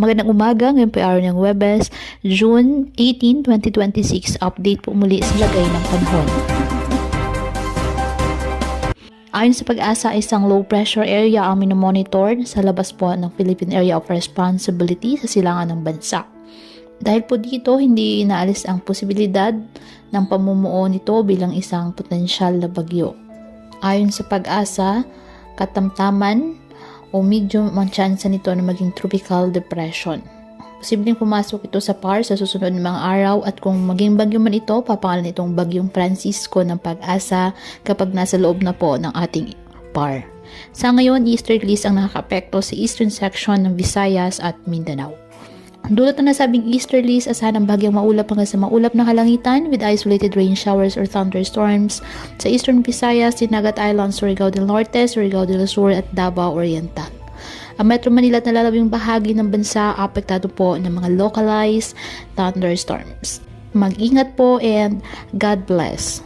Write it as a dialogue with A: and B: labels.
A: Magandang umaga, ngayon po ay araw ng Huwebes, June 18, 2026. Update po muli sa lagay ng panahon. Ayon sa Pag-asa, isang low pressure area ang minomonitor sa labas po ng Philippine Area of Responsibility sa silangan ng bansa. Dahil po dito, hindi inaalis ang posibilidad ng pamumuo nito bilang isang potensyal na bagyo. Ayon sa Pag-asa, katamtaman o medium ang chance nito na maging tropical depression. Posibleng pumasok ito sa PAR sa susunod ng mga araw at kung maging bagyo man ito, papangalan itong Bagyong Francisco ng Pag-asa kapag nasa loob na po ng ating PAR. Sa ngayon, easterlies ang nakaka-apekto sa eastern section ng Visayas at Mindanao. Dulot na nasabing easterlies, asahan ang bagyang maulap hanggang sa maulap na kalangitan with isolated rain showers or thunderstorms sa eastern Visayas, Dinagat Island, Surigao del Norte, Surigao del Sur at Davao Oriental. Ang Metro Manila at nalalabing bahagi ng bansa apektado po ng mga localized thunderstorms. Mag-ingat po and God bless.